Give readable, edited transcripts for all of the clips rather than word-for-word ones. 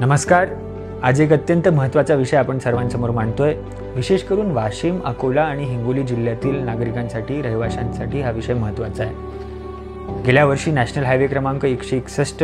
नमस्कार. आज एक अत्यंत महत्त्वाचा विषय आपण सर्वांसमोर मांडतोय. विशेष करून वाशिम, अकोला आणि हिंगोली जिल्ह्यातील नागरिकांसाठी, रहिवाशांसाठी हा विषय महत्त्वाचा आहे. गेल्या वर्षी नॅशनल हायवे क्रमांक 161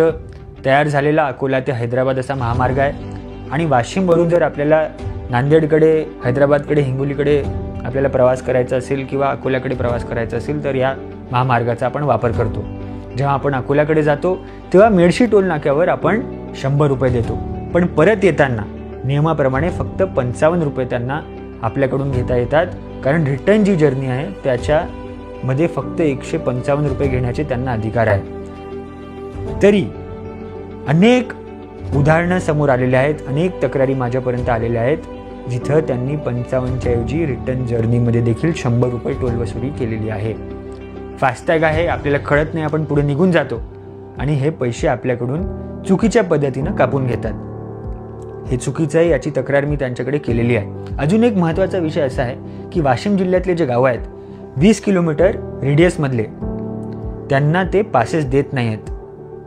तयार झालेला अकोला ते हैदराबाद असा महामार्ग आहे आणि वाशिमवरून जर आपल्याला नांदेडकडे, हैदराबादकडे, हिंगोलीकडे आपल्याला प्रवास करायचा असेल किंवा अकोल्याकडे प्रवास करायचा असेल तर या महामार्गाचा आपण वापर करतो. जेव्हा आपण अकोल्याकडे जातो तेव्हा मेडशी टोल नाक्यावर आपण 100 रुपये देतो, पण परत येताना नियमाप्रमाणे फक्त 55 रुपये त्यांना आपल्याकडून घेता येतात, कारण रिटर्न जी जर्नी आहे त्याच्यामध्ये फक्त 155 रुपये घेण्याचे त्यांना अधिकार आहे. तरी अनेक उदाहरणं समोर आलेले आहेत, अनेक तक्रारी माझ्यापर्यंत आलेल्या आहेत, जिथं त्यांनी 55च्या ऐवजी रिटर्न जर्नीमध्ये देखील 100 रुपये टोल वसुली केलेली आहे. फास्टॅग आहे, आपल्याला कळत नाही, आपण पुढे निघून जातो आणि हे पैसे आपल्याकडून चुकीच्या पद्धतीनं कापून घेतात. हे चुकीचं आहे, याची तक्रार मी त्यांच्याकडे केलेली आहे. अजून एक महत्त्वाचा विषय असा आहे की वाशिम जिल्ह्यातले जे गावं आहेत 20 किलोमीटर रेडियसमधले, त्यांना ते पासेस देत नाही आहेत.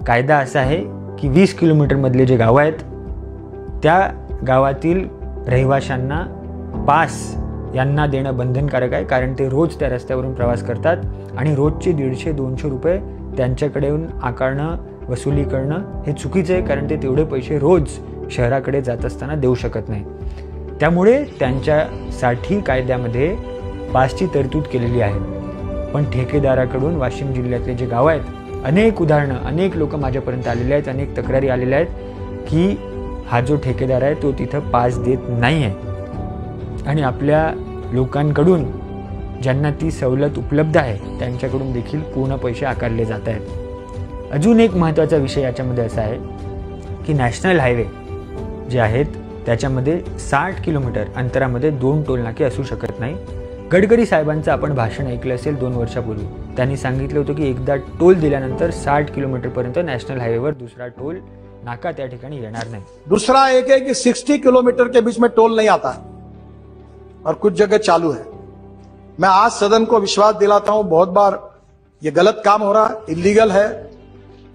कायदा असा आहे की 20 किलोमीटरमधले जे गावं आहेत त्या गावातील रहिवाशांना पास यांना देणं बंधनकारक आहे, कारण ते रोज त्या रस्त्यावरून प्रवास करतात आणि रोजचे 150-200 रुपये त्यांच्याकडेून आकारणं, वसुली करणं हे चुकीचं आहे, कारण ते तेवढे पैसे रोज शहराकडे जात असताना देऊ शकत नाही. त्यामुळे त्यांच्यासाठी कायद्यामध्ये पासची तरतूद केलेली आहे. पण ठेकेदाराकडून वाशिम जिल्ह्यातले जे गावं आहेत, अनेक उदाहरणं, अनेक लोक माझ्यापर्यंत आलेले आहेत, अनेक तक्रारी आलेल्या आहेत की हा जो ठेकेदार आहे तो तिथं पास देत नाही आहे आणि आपल्या लोकांकडून ज्यांना ती सवलत उपलब्ध आहे त्यांच्याकडून देखील पूर्ण पैसे आकारले जात आहेत. अजून एक महत्त्वाचा विषय याच्यामध्ये असा आहे की नॅशनल हायवे जे आहेत त्याच्यामध्ये 60 किलोमीटर अंतरामध्ये 2 टोलनाके असू शकत नाही. गडकरी साहेबांचं आपण भाषण ऐकलं असेल 2 वर्षापूर्वी. त्यांनी सांगितलं होतं की एकदा टोल दिल्यानंतर 60 किलोमीटरपर्यंत नॅशनल हायवेवर दुसरा टोल नाका त्या ठिकाणी येणार नाही. दूसरा एक है कि 60 किलोमीटर के बीच में टोल नहीं आता और कुछ जगह चालू है. मैं आज सदन को विश्वास दिलाता हूं, बहुत बार ये गलत काम हो रहा है, इलीगल है.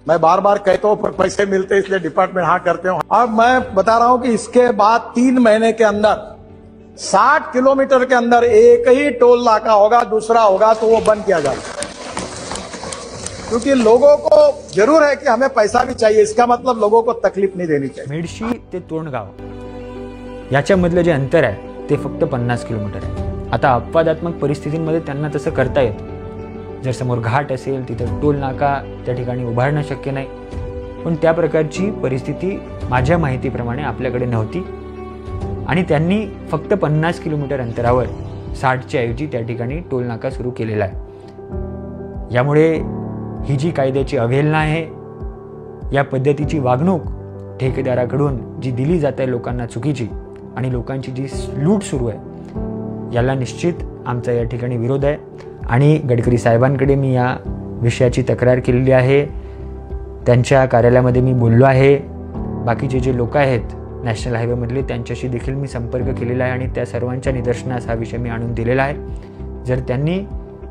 मैं बार बार कहता हूं पर पैसे मिलते इसलिए डिपार्टमेंट हाँ करते हो. अब मैं बता रहा हूं कि इसके बाद 3 महीने के अंदर 60 किलोमीटर के अंदर एक ही टोल नाका होगा, दूसरा होगा तो वो बंद किया जाएगा. क्योंकि लोगों को जरूर है कि हमें पैसा भी चाहिए, इसका मतलब लोगों को तकलीफ नहीं देनी चाहिए. मेडशी ते तोंडगाव याच्यामधलं जे अंतर आहे ते फक्त 50 किलोमीटर आहे. आता अपवादात्मक परिस्थितींमध्ये त्यांना तसं करता येतं. जर समोर घाट असेल तिथं टोल नाका त्या ठिकाणी उभारणं शक्य नाही, पण त्या प्रकारची परिस्थिती माझ्या माहितीप्रमाणे आपल्याकडे नव्हती आणि त्यांनी फक्त 50 किलोमीटर अंतरावर 60च्या ऐवजी त्या ठिकाणी टोल नाका सुरू केलेला आहे. यामुळे ही जी कायद्याची अवहेलना आहे, या पद्धतीची वागणूक ठेकेदाराकडून जी दिली जात आहे लोकांना चुकीची, आणि लोकांची जी लूट सुरू आहे, याला निश्चित आमचा या ठिकाणी विरोध आहे आणि गडकरी साहेबांकडे मी या विषयाची तक्रार केलेली आहे. त्यांच्या कार्यालयामध्ये मी बोललो आहे. बाकीचे जे लोक आहेत नॅशनल हायवेमधले त्यांच्याशी देखील मी संपर्क केलेला आहे आणि त्या सर्वांच्या निदर्शनास हा विषय मी आणून दिलेला आहे. जर त्यांनी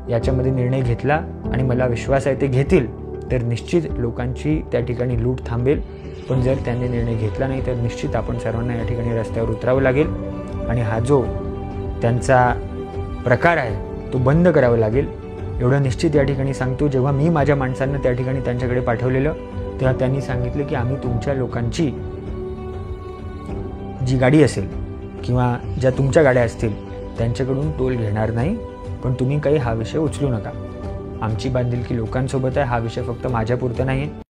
याच्यामध्ये निर्णय घेतला आणि मला विश्वास आहे ते घेतील तर निश्चित लोकांची त्या ठिकाणी लूट थांबेल. पण जर त्यांनी निर्णय घेतला नाही तर निश्चित आपण सर्वांना या ठिकाणी रस्त्यावर उतरावं लागेल आणि हा जो त्यांचा प्रकार आहे तो बंद करावा लागेल, एवढं निश्चित या ठिकाणी सांगतो. जेव्हा मी माझ्या माणसांना त्या ठिकाणी त्यांच्याकडे पाठवलेलं तेव्हा त्यांनी सांगितलं की आम्ही तुमच्या लोकांची जी गाडी असेल किंवा ज्या तुमच्या गाड्या असतील त्यांच्याकडून टोल घेणार नाही, पण तुम्ही काही हा विषय उचलू नका. आमची बांधिलकी लोकांसोबत आहे, हा विषय फक्त माझ्यापुरता नाही आहे.